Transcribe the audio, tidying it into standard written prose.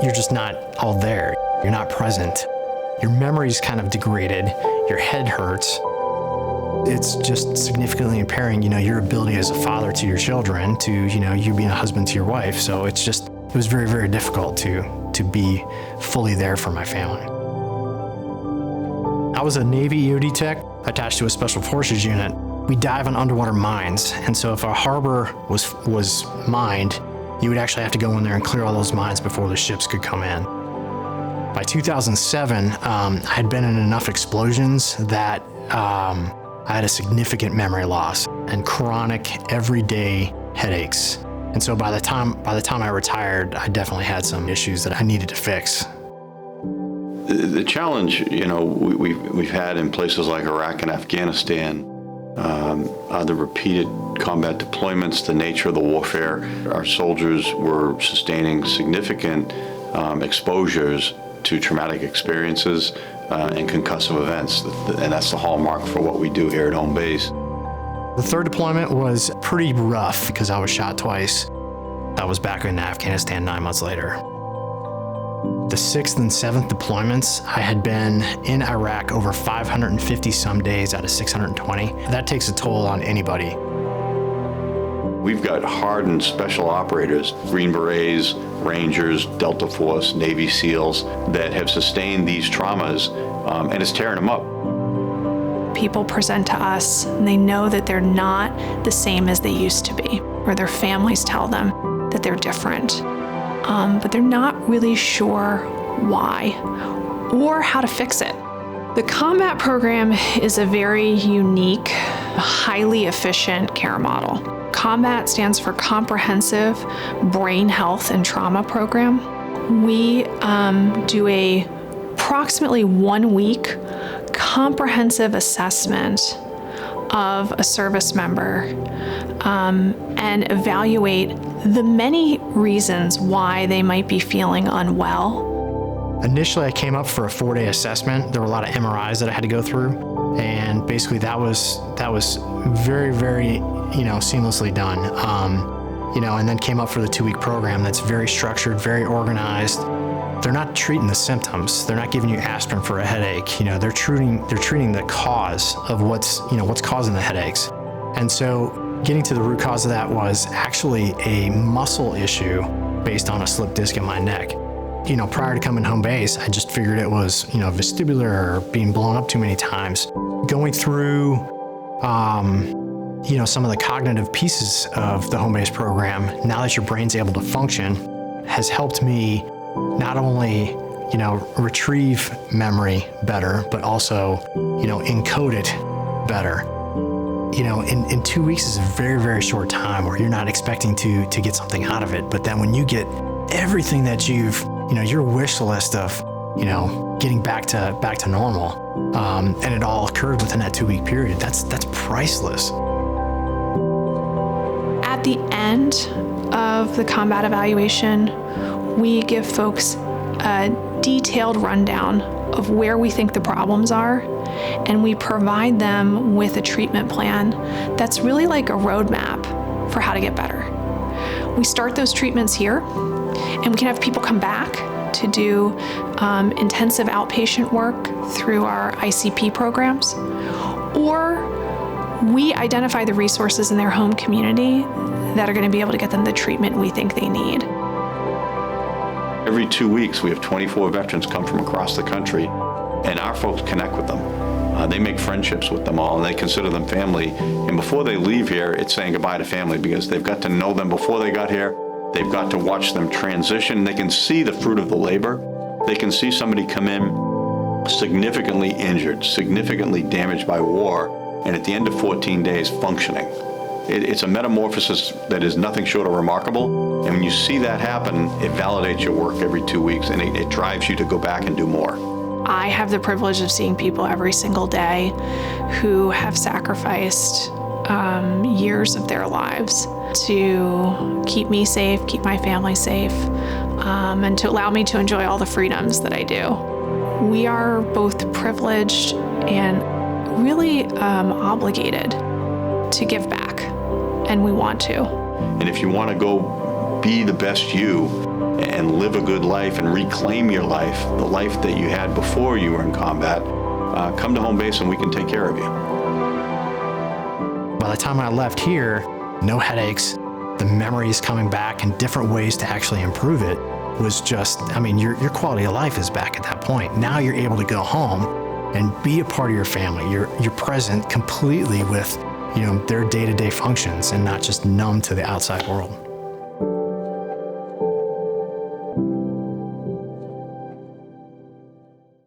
you're just not all there. You're not present. Your memory's kind of degraded. Your head hurts. It's just significantly impairing, your ability as a father to your children, to, you being a husband to your wife. So it was very, very difficult to be fully there for my family. I was a Navy EOD tech attached to a Special Forces unit. We dive in underwater mines, and so if a harbor was mined, you would actually have to go in there and clear all those mines before the ships could come in. By 2007, I had been in enough explosions that I had a significant memory loss and chronic, everyday headaches. And so by the time I retired, I definitely had some issues that I needed to fix. The challenge, we've had in places like Iraq and Afghanistan, the repeated combat deployments, the nature of the warfare. Our soldiers were sustaining significant exposures to traumatic experiences and concussive events, and that's the hallmark for what we do here at home base. The third deployment was pretty rough because I was shot twice. I was back in Afghanistan 9 months later. The sixth and seventh deployments, I had been in Iraq over 550 some days out of 620. That takes a toll on anybody. We've got hardened special operators, Green Berets, Rangers, Delta Force, Navy SEALs that have sustained these traumas, and it's tearing them up. People present to us and they know that they're not the same as they used to be, or their families tell them that they're different. But they're not really sure why or how to fix it. The combat program is a very unique, highly efficient care model. COMBAT stands for Comprehensive Brain Health and Trauma Program. We do a approximately 1 week comprehensive assessment of a service member and evaluate the many reasons why they might be feeling unwell. Initially, I came up for a 4-day assessment. There were a lot of MRIs that I had to go through, and basically that was very, very, seamlessly done. And then came up for the 2-week program that's very structured, very organized. They're not treating the symptoms. They're not giving you aspirin for a headache. They're treating the cause of what's causing the headaches. And so getting to the root cause of that was actually a muscle issue based on a slipped disc in my neck. Prior to coming home base, I just figured it was, vestibular or being blown up too many times. Going through, some of the cognitive pieces of the home base program, now that your brain's able to function, has helped me not only, retrieve memory better, but also, encode it better. In 2 weeks is a very, very short time where you're not expecting to get something out of it. But then when you get everything that you've, your wish list of, getting back to normal, and it all occurred within that 2-week period, that's priceless. At the end of the combat evaluation, we give folks a detailed rundown of where we think the problems are, and we provide them with a treatment plan that's really like a roadmap for how to get better. We start those treatments here, and we can have people come back to do intensive outpatient work through our ICP programs, or we identify the resources in their home community that are going to be able to get them the treatment we think they need. Every 2 weeks, we have 24 veterans come from across the country, and our folks connect with them. They make friendships with them all, and they consider them family. And before they leave here, it's saying goodbye to family, because they've got to know them before they got here. They've got to watch them transition. They can see the fruit of the labor. They can see somebody come in significantly injured, significantly damaged by war, and at the end of 14 days, functioning. It's a metamorphosis that is nothing short of remarkable. And when you see that happen, it validates your work every 2 weeks, and it drives you to go back and do more. I have the privilege of seeing people every single day who have sacrificed years of their lives to keep me safe, keep my family safe, and to allow me to enjoy all the freedoms that I do. We are both privileged and really obligated to give back, and we want to. And if you want to go be the best you, and live a good life and reclaim your life, the life that you had before you were in combat, come to home base and we can take care of you. By the time I left here, no headaches, the memories coming back and different ways to actually improve it was just, I mean, your quality of life is back at that point. Now you're able to go home and be a part of your family. You're present completely with, their day-to-day functions and not just numb to the outside world.